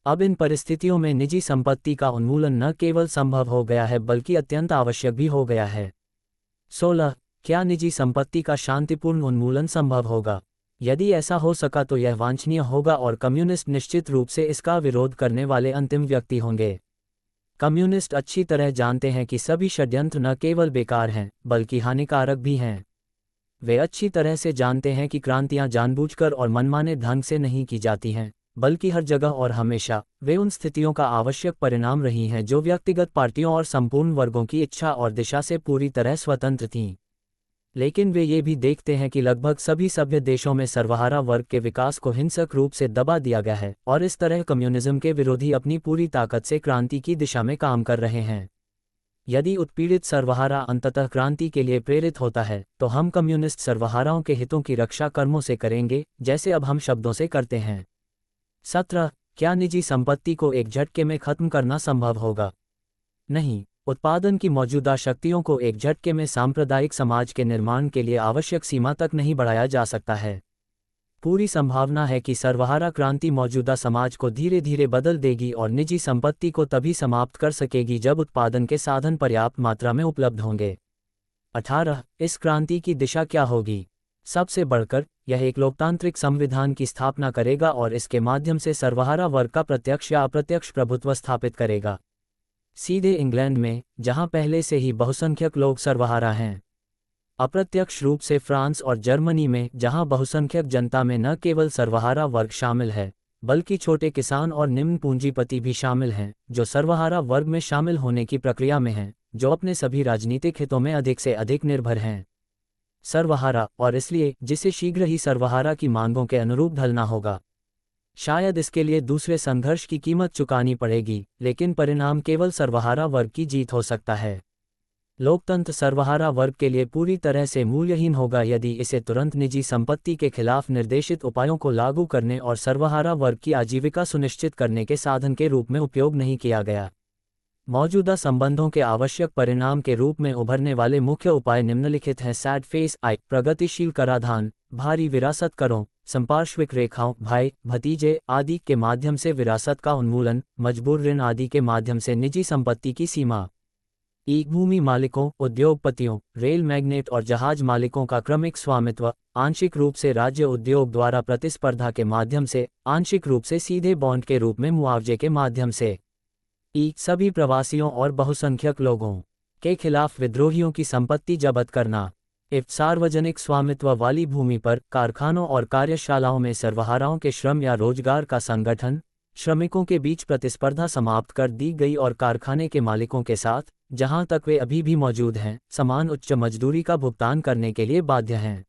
अब इन परिस्थितियों में निजी संपत्ति का उन्मूलन न केवल संभव हो गया है बल्कि अत्यंत आवश्यक भी हो गया है। 16. क्या निजी संपत्ति का शांतिपूर्ण उन्मूलन संभव होगा? यदि ऐसा हो सका तो यह वांछनीय होगा और कम्युनिस्ट निश्चित रूप से इसका विरोध करने वाले अंतिम व्यक्ति होंगे। कम्युनिस्ट अच्छी तरह जानते हैं कि सभी षड्यंत्र न केवल बेकार हैं बल्कि हानिकारक भी हैं। वे अच्छी तरह से जानते हैं कि क्रांतियां जानबूझकर और मनमाने ढंग से नहीं की जाती हैं, बल्कि हर जगह और हमेशा वे उन स्थितियों का आवश्यक परिणाम रही हैं जो व्यक्तिगत पार्टियों और संपूर्ण वर्गों की इच्छा और दिशा से पूरी तरह स्वतंत्र थीं। लेकिन वे ये भी देखते हैं कि लगभग सभी सभ्य देशों में सर्वहारा वर्ग के विकास को हिंसक रूप से दबा दिया गया है और इस तरह कम्युनिज्म के विरोधी अपनी पूरी ताकत से क्रांति की दिशा में काम कर रहे हैं। यदि उत्पीड़ित सर्वहारा अंततः क्रांति के लिए प्रेरित होता है तो हम कम्युनिस्ट सर्वहाराओं के हितों की रक्षा कर्मों से करेंगे, जैसे अब हम शब्दों से करते हैं। 17. क्या निजी संपत्ति को एक झटके में खत्म करना संभव होगा? नहीं। उत्पादन की मौजूदा शक्तियों को एक झटके में सांप्रदायिक समाज के निर्माण के लिए आवश्यक सीमा तक नहीं बढ़ाया जा सकता है। पूरी संभावना है कि सर्वहारा क्रांति मौजूदा समाज को धीरे धीरे बदल देगी और निजी संपत्ति को तभी समाप्त कर सकेगी जब उत्पादन के साधन पर्याप्त मात्रा में उपलब्ध होंगे। 18. इस क्रांति की दिशा क्या होगी? सबसे बढ़कर यह एक लोकतांत्रिक संविधान की स्थापना करेगा और इसके माध्यम से सर्वहारा वर्ग का प्रत्यक्ष या अप्रत्यक्ष प्रभुत्व स्थापित करेगा। सीधे इंग्लैंड में, जहां पहले से ही बहुसंख्यक लोग सर्वहारा हैं। अप्रत्यक्ष रूप से फ्रांस और जर्मनी में, जहां बहुसंख्यक जनता में न केवल सर्वहारा वर्ग शामिल है बल्कि छोटे किसान और निम्न पूंजीपति भी शामिल हैं, जो सर्वहारा वर्ग में शामिल होने की प्रक्रिया में हैं, जो अपने सभी राजनीतिक हितों में अधिक से अधिक निर्भर हैं। सर्वहारा, और इसलिए जिसे शीघ्र ही सर्वहारा की मांगों के अनुरूप ढलना होगा। शायद इसके लिए दूसरे संघर्ष की कीमत चुकानी पड़ेगी, लेकिन परिणाम केवल सर्वहारा वर्ग की जीत हो सकता है। लोकतंत्र सर्वहारा वर्ग के लिए पूरी तरह से मूल्यहीन होगा यदि इसे तुरंत निजी संपत्ति के खिलाफ निर्देशित उपायों को लागू करने और सर्वहारा वर्ग की आजीविका सुनिश्चित करने के साधन के रूप में उपयोग नहीं किया गया। मौजूदा संबंधों के आवश्यक परिणाम के रूप में उभरने वाले मुख्य उपाय निम्नलिखित हैं। सैड फेस आई, प्रगतिशील कराधान, भारी विरासत करों, संपार्श्विक रेखाओं, भाई भतीजे आदि के माध्यम से विरासत का उन्मूलन, मजबूर ऋण आदि के माध्यम से निजी संपत्ति की सीमा, भूमि मालिकों, उद्योगपतियों, रेल मैग्नेट और जहाज मालिकों का क्रमिक स्वामित्व, आंशिक रूप से राज्य उद्योग द्वारा प्रतिस्पर्धा के माध्यम से, आंशिक रूप से सीधे बॉन्ड के रूप में मुआवजे के माध्यम से, सभी प्रवासियों और बहुसंख्यक लोगों के खिलाफ विद्रोहियों की संपत्ति जब्त करना, सार्वजनिक स्वामित्व वाली भूमि पर कारखानों और कार्यशालाओं में सर्वहाराओं के श्रम या रोजगार का संगठन, श्रमिकों के बीच प्रतिस्पर्धा समाप्त कर दी गई और कारखाने के मालिकों के साथ, जहां तक वे अभी भी मौजूद हैं, समान उच्च मजदूरी का भुगतान करने के लिए बाध्य हैं,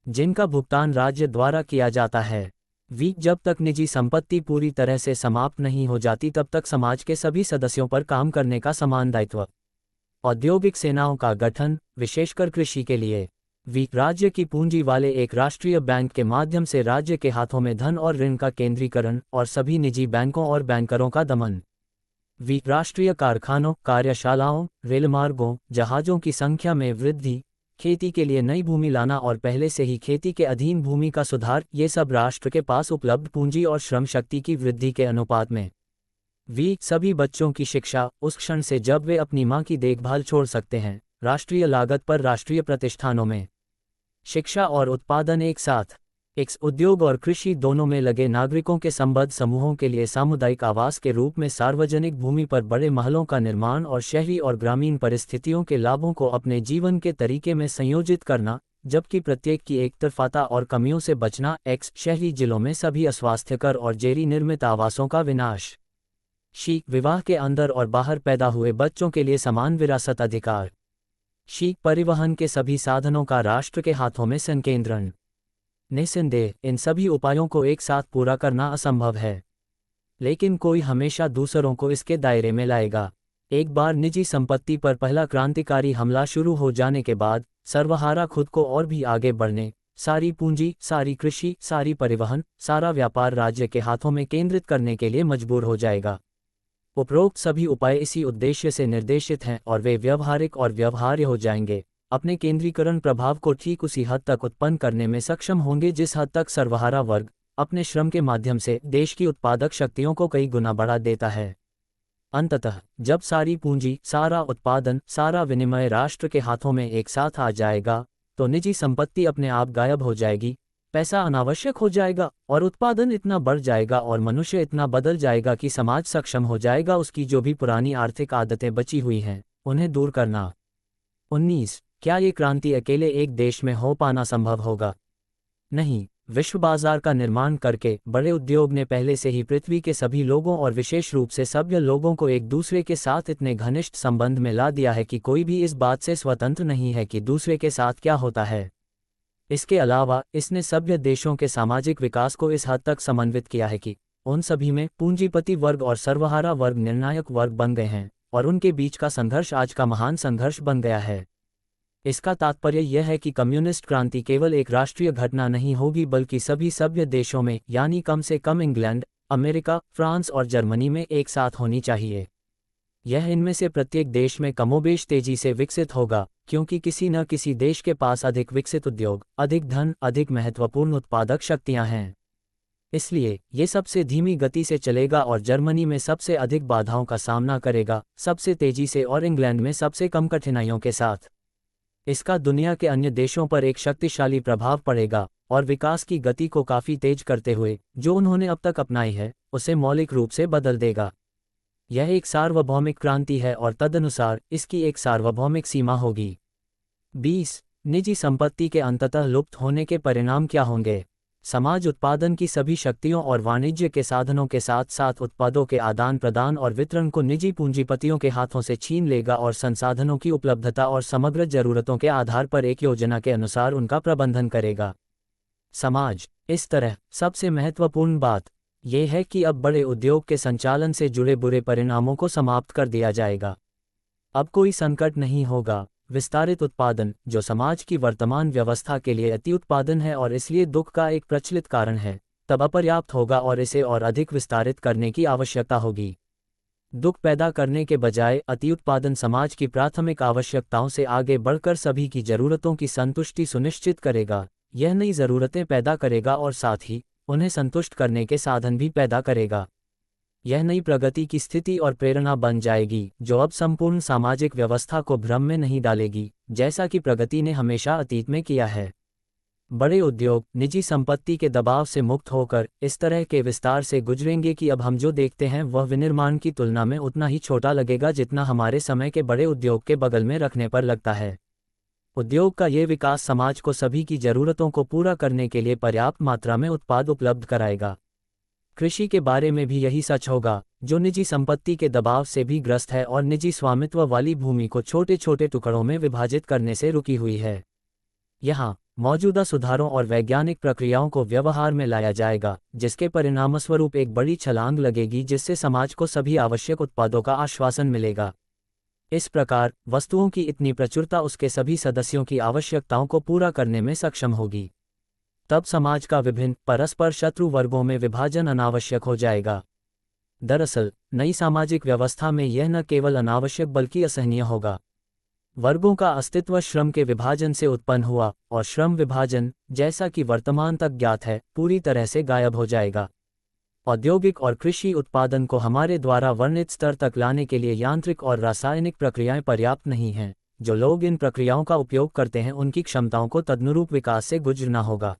जिनका भुगतान राज्य द्वारा किया जाता है। जब तक निजी संपत्ति पूरी तरह से समाप्त नहीं हो जाती तब तक समाज के सभी सदस्यों पर काम करने का समान दायित्व। औद्योगिक सेनाओं का गठन, विशेषकर कृषि के लिए। राज्य की पूंजी वाले एक राष्ट्रीय बैंक के माध्यम से राज्य के हाथों में धन और ऋण का केंद्रीकरण और सभी निजी बैंकों और बैंकरों का दमन। राष्ट्रीय कारखानों, कार्यशालाओं, रेलमार्गों, जहाजों की संख्या में वृद्धि, खेती के लिए नई भूमि लाना और पहले से ही खेती के अधीन भूमि का सुधार, ये सब राष्ट्र के पास उपलब्ध पूंजी और श्रम शक्ति की वृद्धि के अनुपात में। सभी बच्चों की शिक्षा, उस क्षण से जब वे अपनी मां की देखभाल छोड़ सकते हैं, राष्ट्रीय लागत पर राष्ट्रीय प्रतिष्ठानों में। शिक्षा और उत्पादन एक साथ। उद्योग और कृषि दोनों में लगे नागरिकों के संबद्ध समूहों के लिए सामुदायिक आवास के रूप में सार्वजनिक भूमि पर बड़े महलों का निर्माण और शहरी और ग्रामीण परिस्थितियों के लाभों को अपने जीवन के तरीके में संयोजित करना, जबकि प्रत्येक की एकतरफाता और कमियों से बचना। शहरी जिलों में सभी अस्वास्थ्यकर और जेरी निर्मित आवासों का विनाश। विवाह के अंदर और बाहर पैदा हुए बच्चों के लिए समान विरासत अधिकार। परिवहन के सभी साधनों का राष्ट्र के हाथों में संकेंद्रण। निस्संदेह इन सभी उपायों को एक साथ पूरा करना असंभव है, लेकिन कोई हमेशा दूसरों को इसके दायरे में लाएगा। एक बार निजी संपत्ति पर पहला क्रांतिकारी हमला शुरू हो जाने के बाद सर्वहारा खुद को और भी आगे बढ़ने, सारी पूंजी, सारी कृषि, सारी परिवहन, सारा व्यापार राज्य के हाथों में केंद्रित करने के लिए मजबूर हो जाएगा। उपरोक्त सभी उपाय इसी उद्देश्य से निर्देशित हैं और वे व्यवहारिक और व्यवहार्य हो जाएंगे। अपने केंद्रीकरण प्रभाव को ठीक उसी हद तक उत्पन्न करने में सक्षम होंगे जिस हद तक सर्वहारा वर्ग अपने श्रम के माध्यम से देश की उत्पादक शक्तियों को कई गुना बढ़ा देता है। अंततः जब सारी पूंजी, सारा उत्पादन, सारा विनिमय राष्ट्र के हाथों में एक साथ आ जाएगा, तो निजी संपत्ति अपने आप गायब हो जाएगी, पैसा अनावश्यक हो जाएगा और उत्पादन इतना बढ़ जाएगा और मनुष्य इतना बदल जाएगा कि समाज सक्षम हो जाएगा उसकी जो भी पुरानी आर्थिक आदतें बची हुई हैं, उन्हें दूर करना। 19. क्या ये क्रांति अकेले एक देश में हो पाना संभव होगा? नहीं। विश्व बाजार का निर्माण करके बड़े उद्योग ने पहले से ही पृथ्वी के सभी लोगों और विशेष रूप से सभ्य लोगों को एक दूसरे के साथ इतने घनिष्ठ संबंध में ला दिया है कि कोई भी इस बात से स्वतंत्र नहीं है कि दूसरे के साथ क्या होता है। इसके अलावा इसने सभ्य देशों के सामाजिक विकास को इस हद तक समन्वित किया है कि उन सभी में पूंजीपति वर्ग और सर्वहारा वर्ग निर्णायक वर्ग बन गए हैं और उनके बीच का संघर्ष आज का महान संघर्ष बन गया है। इसका तात्पर्य यह है कि कम्युनिस्ट क्रांति केवल एक राष्ट्रीय घटना नहीं होगी बल्कि सभी सभ्य देशों में, यानी कम से कम इंग्लैंड, अमेरिका, फ्रांस और जर्मनी में एक साथ होनी चाहिए। यह इनमें से प्रत्येक देश में कमोबेश तेजी से विकसित होगा, क्योंकि किसी न किसी देश के पास अधिक विकसित उद्योग, अधिक धन, अधिक महत्वपूर्ण उत्पादक शक्तियां हैं। इसलिए ये सबसे धीमी गति से चलेगा और जर्मनी में सबसे अधिक बाधाओं का सामना करेगा, सबसे तेजी से, और इंग्लैंड में सबसे कम कठिनाइयों के साथ। इसका दुनिया के अन्य देशों पर एक शक्तिशाली प्रभाव पड़ेगा और विकास की गति को काफी तेज करते हुए जो उन्होंने अब तक अपनाई है उसे मौलिक रूप से बदल देगा। यह एक सार्वभौमिक क्रांति है और तदनुसार इसकी एक सार्वभौमिक सीमा होगी। 20. निजी संपत्ति के अंततः लुप्त होने के परिणाम क्या होंगे? समाज उत्पादन की सभी शक्तियों और वाणिज्य के साधनों के साथ साथ उत्पादों के आदान प्रदान और वितरण को निजी पूंजीपतियों के हाथों से छीन लेगा और संसाधनों की उपलब्धता और समग्र जरूरतों के आधार पर एक योजना के अनुसार उनका प्रबंधन करेगा। समाज इस तरह सबसे महत्वपूर्ण बात यह है कि अब बड़े उद्योग के संचालन से जुड़े बुरे परिणामों को समाप्त कर दिया जाएगा। अब कोई संकट नहीं होगा। विस्तारित उत्पादन, जो समाज की वर्तमान व्यवस्था के लिए अति उत्पादन है और इसलिए दुख का एक प्रचलित कारण है, तब अपर्याप्त होगा और इसे और अधिक विस्तारित करने की आवश्यकता होगी। दुख पैदा करने के बजाय अति उत्पादन समाज की प्राथमिक आवश्यकताओं से आगे बढ़कर सभी की जरूरतों की संतुष्टि सुनिश्चित करेगा। यह नई जरूरतें पैदा करेगा और साथ ही उन्हें संतुष्ट करने के साधन भी पैदा करेगा। यह नई प्रगति की स्थिति और प्रेरणा बन जाएगी जो अब संपूर्ण सामाजिक व्यवस्था को भ्रम में नहीं डालेगी, जैसा कि प्रगति ने हमेशा अतीत में किया है। बड़े उद्योग निजी संपत्ति के दबाव से मुक्त होकर इस तरह के विस्तार से गुजरेंगे कि अब हम जो देखते हैं वह विनिर्माण की तुलना में उतना ही छोटा लगेगा जितना हमारे समय के बड़े उद्योग के बगल में रखने पर लगता है। उद्योग का ये विकास समाज को सभी की जरूरतों को पूरा करने के लिए पर्याप्त मात्रा में उत्पाद उपलब्ध कराएगा। कृषि के बारे में भी यही सच होगा, जो निजी संपत्ति के दबाव से भी ग्रस्त है और निजी स्वामित्व वाली भूमि को छोटे छोटे टुकड़ों में विभाजित करने से रुकी हुई है। यहाँ मौजूदा सुधारों और वैज्ञानिक प्रक्रियाओं को व्यवहार में लाया जाएगा, जिसके परिणामस्वरूप एक बड़ी छलांग लगेगी जिससे समाज को सभी आवश्यक उत्पादों का आश्वासन मिलेगा। इस प्रकार वस्तुओं की इतनी प्रचुरता उसके सभी सदस्यों की आवश्यकताओं को पूरा करने में सक्षम होगी। तब समाज का विभिन्न परस्पर शत्रु वर्गों में विभाजन अनावश्यक हो जाएगा। दरअसल नई सामाजिक व्यवस्था में यह न केवल अनावश्यक बल्कि असहनीय होगा। वर्गों का अस्तित्व श्रम के विभाजन से उत्पन्न हुआ और श्रम विभाजन, जैसा कि वर्तमान तक ज्ञात है, पूरी तरह से गायब हो जाएगा। औद्योगिक और कृषि उत्पादन को हमारे द्वारा वर्णित स्तर तक लाने के लिए यांत्रिक और रासायनिक प्रक्रियाएं पर्याप्त नहीं हैं। जो लोग इन प्रक्रियाओं का उपयोग करते हैं उनकी क्षमताओं को तदनुरूप विकास से गुजरना होगा।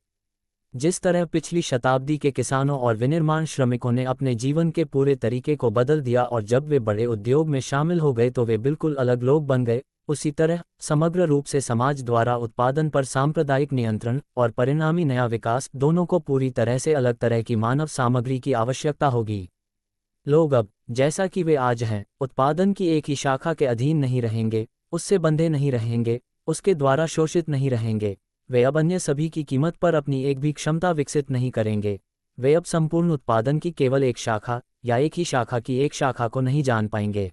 जिस तरह पिछली शताब्दी के किसानों और विनिर्माण श्रमिकों ने अपने जीवन के पूरे तरीके को बदल दिया और जब वे बड़े उद्योग में शामिल हो गए तो वे बिल्कुल अलग लोग बन गए, उसी तरह समग्र रूप से समाज द्वारा उत्पादन पर सांप्रदायिक नियंत्रण और परिणामी नया विकास दोनों को पूरी तरह से अलग तरह की मानव सामग्री की आवश्यकता होगी। लोग अब, जैसा कि वे आज हैं, उत्पादन की एक ही शाखा के अधीन नहीं रहेंगे, उससे बंधे नहीं रहेंगे, उसके द्वारा शोषित नहीं रहेंगे। वे अब अन्य सभी की कीमत पर अपनी एक भी क्षमता विकसित नहीं करेंगे। वे अब संपूर्ण उत्पादन की केवल एक शाखा या एक ही शाखा की एक शाखा को नहीं जान पाएंगे।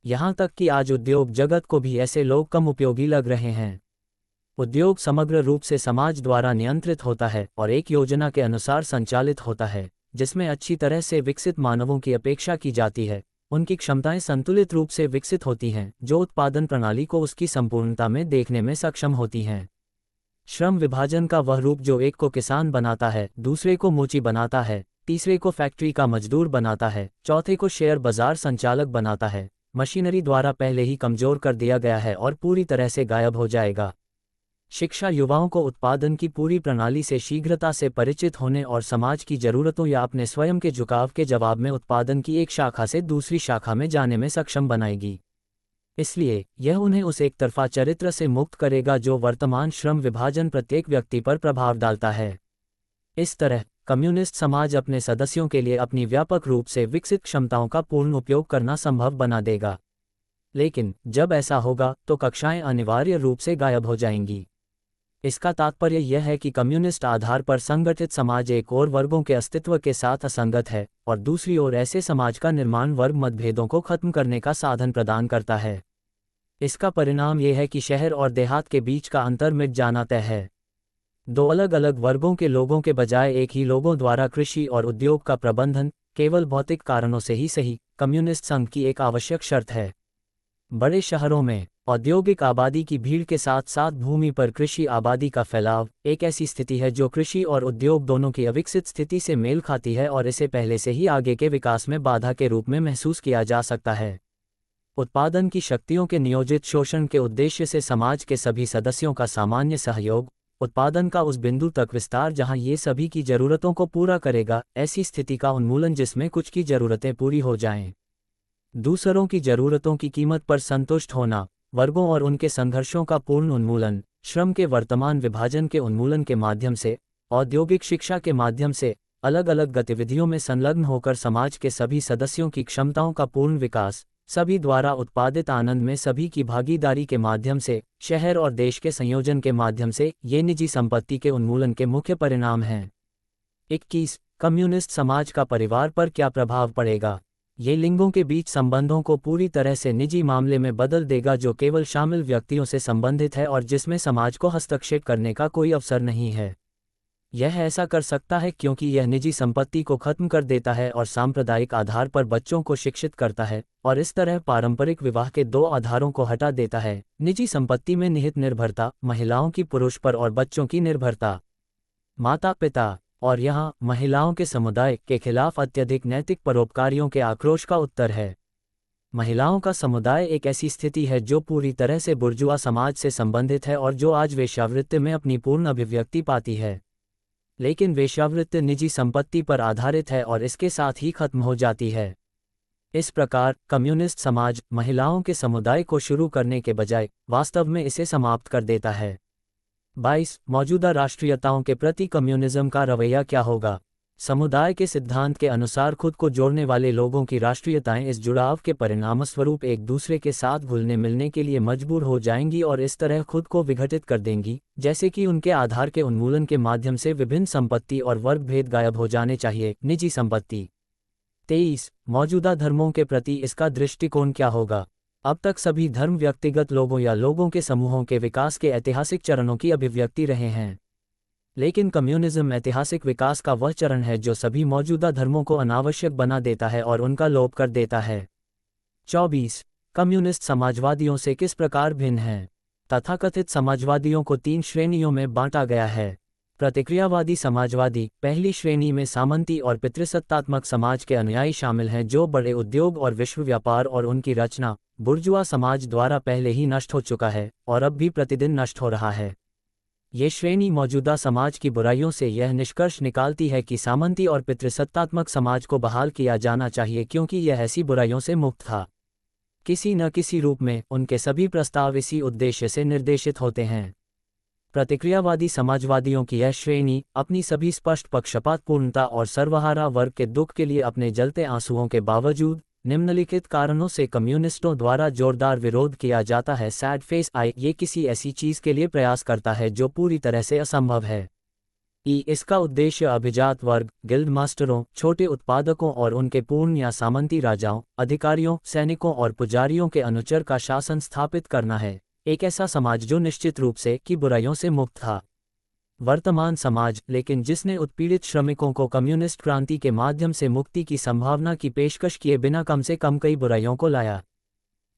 यहाँ तक कि आज उद्योग जगत को भी ऐसे लोग कम उपयोगी लग रहे हैं। उद्योग समग्र रूप से समाज द्वारा नियंत्रित होता है और एक योजना के अनुसार संचालित होता है, जिसमें अच्छी तरह से विकसित मानवों की अपेक्षा की जाती है। उनकी क्षमताएं संतुलित रूप से विकसित होती हैं, जो उत्पादन प्रणाली को उसकी संपूर्णता में देखने में सक्षम होती हैं। श्रम विभाजन का वह रूप जो एक को किसान बनाता है, दूसरे को मोची बनाता है, तीसरे को फैक्ट्री का मजदूर बनाता है, चौथे को शेयर बाजार संचालक बनाता है, मशीनरी द्वारा पहले ही कमजोर कर दिया गया है और पूरी तरह से गायब हो जाएगा। शिक्षा युवाओं को उत्पादन की पूरी प्रणाली से शीघ्रता से परिचित होने और समाज की जरूरतों या अपने स्वयं के झुकाव के जवाब में उत्पादन की एक शाखा से दूसरी शाखा में जाने में सक्षम बनाएगी। इसलिए यह उन्हें उस एक तरफा चरित्र से मुक्त करेगा जो वर्तमान श्रम विभाजन प्रत्येक व्यक्ति पर प्रभाव डालता है। इस तरह कम्युनिस्ट समाज अपने सदस्यों के लिए अपनी व्यापक रूप से विकसित क्षमताओं का पूर्ण उपयोग करना संभव बना देगा। लेकिन जब ऐसा होगा तो कक्षाएं अनिवार्य रूप से गायब हो जाएंगी। इसका तात्पर्य यह है कि कम्युनिस्ट आधार पर संगठित समाज एक और वर्गों के अस्तित्व के साथ असंगत है और दूसरी ओर ऐसे समाज का निर्माण वर्ग मतभेदों को खत्म करने का साधन प्रदान करता है। इसका परिणाम यह है कि शहर और देहात के बीच का अंतर मिट जाना तय है। दो अलग अलग वर्गों के लोगों के बजाय एक ही लोगों द्वारा कृषि और उद्योग का प्रबंधन केवल भौतिक कारणों से ही सही कम्युनिस्ट संघ की एक आवश्यक शर्त है। बड़े शहरों में औद्योगिक आबादी की भीड़ के साथ साथ भूमि पर कृषि आबादी का फैलाव एक ऐसी स्थिति है जो कृषि और उद्योग दोनों की अविकसित स्थिति से मेल खाती है और इसे पहले से ही आगे के विकास में बाधा के रूप में महसूस किया जा सकता है। उत्पादन की शक्तियों के नियोजित शोषण के उद्देश्य से समाज के सभी सदस्यों का सामान्य सहयोग, उत्पादन का उस बिंदु तक विस्तार जहां ये सभी की जरूरतों को पूरा करेगा, ऐसी स्थिति का उन्मूलन जिसमें कुछ की जरूरतें पूरी हो जाएं। दूसरों की जरूरतों की कीमत पर संतुष्ट होना, वर्गों और उनके संघर्षों का पूर्ण उन्मूलन, श्रम के वर्तमान विभाजन के उन्मूलन के माध्यम से, औद्योगिक शिक्षा के माध्यम से, अलग अलग गतिविधियों में संलग्न होकर समाज के सभी सदस्यों की क्षमताओं का पूर्ण विकास, सभी द्वारा उत्पादित आनंद में सभी की भागीदारी के माध्यम से, शहर और देश के संयोजन के माध्यम से, ये निजी संपत्ति के उन्मूलन के मुख्य परिणाम हैं। 21. कम्युनिस्ट समाज का परिवार पर क्या प्रभाव पड़ेगा? ये लिंगों के बीच संबंधों को पूरी तरह से निजी मामले में बदल देगा जो केवल शामिल व्यक्तियों से संबंधित है और जिसमें समाज को हस्तक्षेप करने का कोई अवसर नहीं है। यह ऐसा कर सकता है क्योंकि यह निजी संपत्ति को खत्म कर देता है और सांप्रदायिक आधार पर बच्चों को शिक्षित करता है और इस तरह पारंपरिक विवाह के दो आधारों को हटा देता है, निजी संपत्ति में निहित निर्भरता, महिलाओं की पुरुष पर और बच्चों की निर्भरता। माता पिता और यहाँ महिलाओं के समुदाय के खिलाफ अत्यधिक नैतिक परोपकारियों के आक्रोश का उत्तर है। महिलाओं का समुदाय एक ऐसी स्थिति है जो पूरी तरह से बुर्जुआ समाज से संबंधित है और जो आज वेश्यावृत्ति में अपनी पूर्ण अभिव्यक्ति पाती है। लेकिन वेश्यावृत्ति निजी संपत्ति पर आधारित है और इसके साथ ही खत्म हो जाती है। इस प्रकार कम्युनिस्ट समाज महिलाओं के समुदाय को शुरू करने के बजाय वास्तव में इसे समाप्त कर देता है। 22. मौजूदा राष्ट्रीयताओं के प्रति कम्युनिज्म का रवैया क्या होगा? समुदाय के सिद्धांत के अनुसार खुद को जोड़ने वाले लोगों की राष्ट्रीयताएं इस जुड़ाव के परिणामस्वरूप एक दूसरे के साथ घुलने मिलने के लिए मजबूर हो जाएंगी और इस तरह खुद को विघटित कर देंगी, जैसे कि उनके आधार के उन्मूलन के माध्यम से विभिन्न संपत्ति और वर्ग भेद गायब हो जाने चाहिए। निजी संपत्ति। 23 मौजूदा धर्मों के प्रति इसका दृष्टिकोण क्या होगा? अब तक सभी धर्म व्यक्तिगत लोगों या लोगों के समूहों के विकास के ऐतिहासिक चरणों की अभिव्यक्ति रहे हैं, लेकिन कम्युनिज्म ऐतिहासिक विकास का वह चरण है जो सभी मौजूदा धर्मों को अनावश्यक बना देता है और उनका लोप कर देता है। 24 कम्युनिस्ट समाजवादियों से किस प्रकार भिन्न है? तथाकथित समाजवादियों को 3 श्रेणियों में बांटा गया है। प्रतिक्रियावादी समाजवादी। पहली श्रेणी में सामंती और पितृसत्तात्मक समाज के अनुयायी शामिल हैं जो बड़े उद्योग और विश्व व्यापार और उनकी रचना बुर्जुआ समाज द्वारा पहले ही नष्ट हो चुका है और अब भी प्रतिदिन नष्ट हो रहा है। ये श्रेणी मौजूदा समाज की बुराइयों से यह निष्कर्ष निकालती है कि सामंती और पितृसत्तात्मक समाज को बहाल किया जाना चाहिए क्योंकि यह ऐसी बुराइयों से मुक्त था। किसी न किसी रूप में उनके सभी प्रस्ताव इसी उद्देश्य से निर्देशित होते हैं। प्रतिक्रियावादी समाजवादियों की यह श्रेणी अपनी सभी स्पष्ट पक्षपातपूर्णता और सर्वहारा वर्ग के दुख के लिए अपने जलते आंसुओं के बावजूद निम्नलिखित कारणों से कम्युनिस्टों द्वारा जोरदार विरोध किया जाता है। Sad face I. ये किसी ऐसी चीज के लिए प्रयास करता है जो पूरी तरह से असंभव है। इसका उद्देश्य अभिजात वर्ग, गिल्ड मास्टरों, छोटे उत्पादकों और उनके पूर्ण या सामंती राजाओं, अधिकारियों, सैनिकों और पुजारियों के अनुचर का शासन स्थापित करना है। एक ऐसा समाज जो निश्चित रूप से की बुराइयों से मुक्त था। वर्तमान समाज, लेकिन जिसने उत्पीड़ित श्रमिकों को कम्युनिस्ट क्रांति के माध्यम से मुक्ति की संभावना की पेशकश किए बिना कम से कम कई बुराइयों को लाया।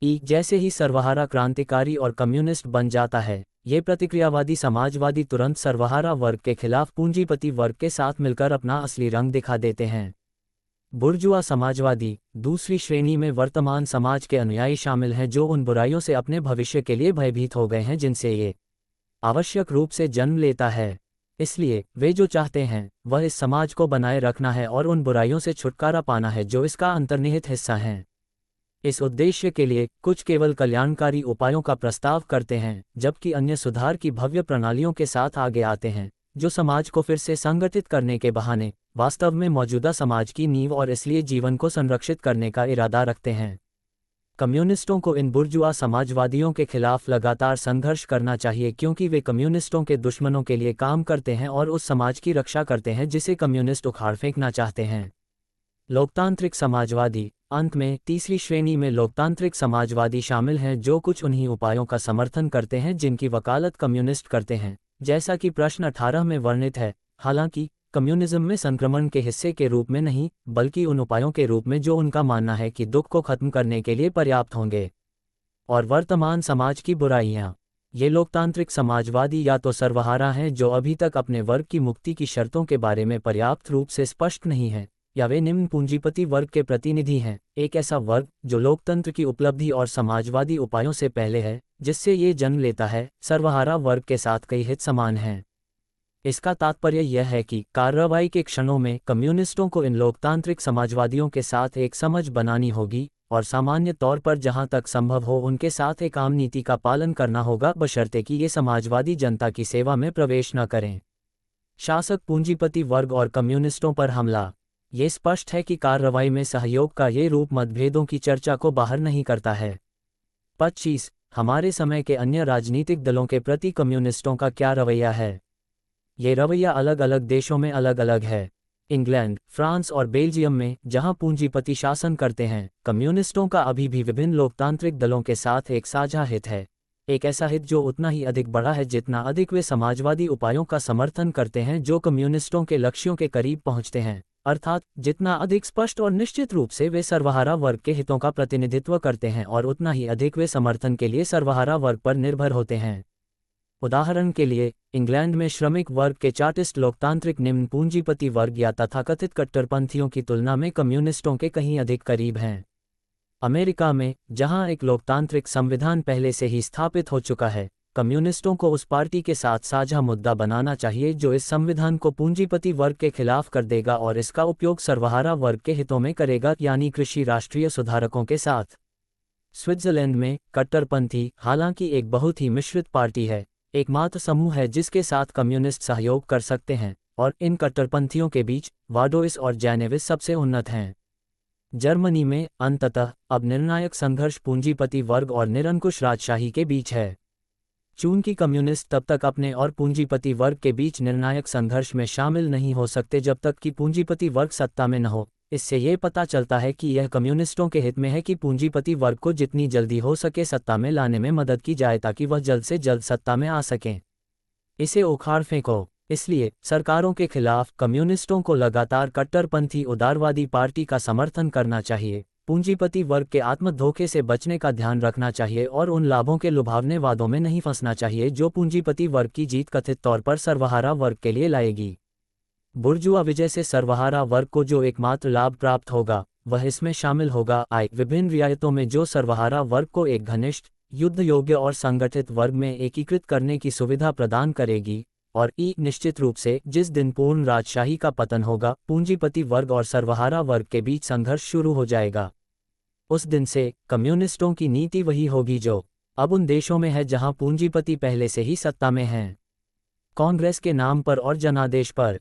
जैसे ही सर्वहारा क्रांतिकारी और कम्युनिस्ट बन जाता है, ये प्रतिक्रियावादी समाजवादी तुरंत सर्वहारा वर्ग के खिलाफ पूंजीपति वर्ग के साथ मिलकर अपना असली रंग दिखा देते हैं। बुर्जुआ समाजवादी। दूसरी श्रेणी में वर्तमान समाज के अनुयायी शामिल हैं जो उन बुराइयों से अपने भविष्य के लिए भयभीत हो गए हैं जिनसे ये आवश्यक रूप से जन्म लेता है। इसलिए वे जो चाहते हैं वह इस समाज को बनाए रखना है और उन बुराइयों से छुटकारा पाना है जो इसका अंतर्निहित हिस्सा हैं। इस उद्देश्य के लिए कुछ केवल कल्याणकारी उपायों का प्रस्ताव करते हैं, जबकि अन्य सुधार की भव्य प्रणालियों के साथ आगे आते हैं जो समाज को फिर से संगठित करने के बहाने वास्तव में मौजूदा समाज की नींव और इसलिए जीवन को संरक्षित करने का इरादा रखते हैं। कम्युनिस्टों को इन बुर्जुआ समाजवादियों के खिलाफ लगातार संघर्ष करना चाहिए क्योंकि वे कम्युनिस्टों के दुश्मनों के लिए काम करते हैं और उस समाज की रक्षा करते हैं जिसे कम्युनिस्ट उखाड़ फेंकना चाहते हैं। लोकतांत्रिक समाजवादी। अंत में तीसरी श्रेणी में लोकतांत्रिक समाजवादी शामिल हैं जो कुछ उन्हीं उपायों का समर्थन करते हैं जिनकी वकालत कम्युनिस्ट करते हैं, जैसा कि प्रश्न 18 में वर्णित है। हालांकि कम्युनिज्म में संक्रमण के हिस्से के रूप में नहीं, बल्कि उन उपायों के रूप में जो उनका मानना है कि दुख को खत्म करने के लिए पर्याप्त होंगे। और वर्तमान समाज की बुराइयां। ये लोकतांत्रिक समाजवादी या तो सर्वहारा हैं जो अभी तक अपने वर्ग की मुक्ति की शर्तों के बारे में पर्याप्त रूप से स्पष्ट नहीं हैं, या वे निम्न पूंजीपति वर्ग के प्रतिनिधि हैं, एक ऐसा वर्ग जो लोकतंत्र की उपलब्धि और समाजवादी उपायों से पहले है जिससे ये जन्म लेता है। सर्वहारा वर्ग के साथ कई हित समान हैं। इसका तात्पर्य यह है कि कार्रवाई के क्षणों में कम्युनिस्टों को इन लोकतांत्रिक समाजवादियों के साथ एक समझ बनानी होगी और सामान्य तौर पर जहां तक संभव हो उनके साथ एक आम नीति का पालन करना होगा, बशर्ते कि ये समाजवादी जनता की सेवा में प्रवेश न करें। शासक पूंजीपति वर्ग और कम्युनिस्टों पर हमला। ये स्पष्ट है कि कार्रवाई में सहयोग का ये रूप मतभेदों की चर्चा को बाहर नहीं करता है। 25 हमारे समय के अन्य राजनीतिक दलों के प्रति कम्युनिस्टों का क्या रवैया है? ये रवैया अलग अलग देशों में अलग अलग है। इंग्लैंड, फ्रांस और बेल्जियम में, जहां पूंजीपति शासन करते हैं, कम्युनिस्टों का अभी भी विभिन्न लोकतांत्रिक दलों के साथ एक साझा हित है। एक ऐसा हित जो उतना ही अधिक बड़ा है जितना अधिक वे समाजवादी उपायों का समर्थन करते हैं जो कम्युनिस्टों के लक्ष्यों के करीब पहुंचते हैं, अर्थात जितना अधिक स्पष्ट और निश्चित रूप से वे सर्वहारा वर्ग के हितों का प्रतिनिधित्व करते हैं और उतना ही अधिक वे समर्थन के लिए सर्वहारा वर्ग पर निर्भर होते हैं। उदाहरण के लिए, इंग्लैंड में श्रमिक वर्ग के चार्टिस्ट लोकतांत्रिक निम्न पूंजीपति वर्ग या तथाकथित कट्टरपंथियों की तुलना में कम्युनिस्टों के कहीं अधिक करीब हैं। अमेरिका में, जहां एक लोकतांत्रिक संविधान पहले से ही स्थापित हो चुका है, कम्युनिस्टों को उस पार्टी के साथ साझा मुद्दा बनाना चाहिए जो इस संविधान को पूंजीपति वर्ग के खिलाफ कर देगा और इसका उपयोग सर्वहारा वर्ग के हितों में करेगा, यानी कृषि राष्ट्रीय सुधारकों के साथ। स्विट्जरलैंड में, कट्टरपंथी, हालांकि एक बहुत ही मिश्रित पार्टी है, एकमात्र समूह है जिसके साथ कम्युनिस्ट सहयोग कर सकते हैं, और इन कट्टरपंथियों के बीच वाडोइस और जैनेविस सबसे उन्नत हैं। जर्मनी में अंततः अब निर्णायक संघर्ष पूंजीपति वर्ग और निरंकुश राजशाही के बीच है। चूंकि कम्युनिस्ट तब तक अपने और पूंजीपति वर्ग के बीच निर्णायक संघर्ष में शामिल नहीं हो सकते जब तक कि पूंजीपति वर्ग सत्ता में न हो। इससे ये पता चलता है कि यह कम्युनिस्टों के हित में है कि पूंजीपति वर्ग को जितनी जल्दी हो सके सत्ता में लाने में मदद की जाए ताकि वह जल्द से जल्द सत्ता में आ सकें। इसे उखाड़ फेंको। इसलिए सरकारों के खिलाफ कम्युनिस्टों को लगातार कट्टरपंथी उदारवादी पार्टी का समर्थन करना चाहिए, पूंजीपति वर्ग के आत्मधोखे से बचने का ध्यान रखना चाहिए और उन लाभों के लुभावने वादों में नहीं फंसना चाहिए जो पूंजीपति वर्ग की जीत कथित तौर पर सर्वहारा वर्ग के लिए लाएगी। बुर्जुआ विजय से सर्वहारा वर्ग को जो एकमात्र लाभ प्राप्त होगा वह इसमें शामिल होगा आय विभिन्न रियायतों में जो सर्वहारा वर्ग को एक घनिष्ठ, युद्ध योग्य और संगठित वर्ग में एकीकृत करने की सुविधा प्रदान करेगी। और निश्चित रूप से जिस दिन पूर्ण राजशाही का पतन होगा पूंजीपति वर्ग और सर्वहारा वर्ग के बीच संघर्ष शुरू हो जाएगा। उस दिन से कम्युनिस्टों की नीति वही होगी जो अब उन देशों में है जहां पूंजीपति पहले से ही सत्ता में हैं। कांग्रेस के नाम पर और जनादेश पर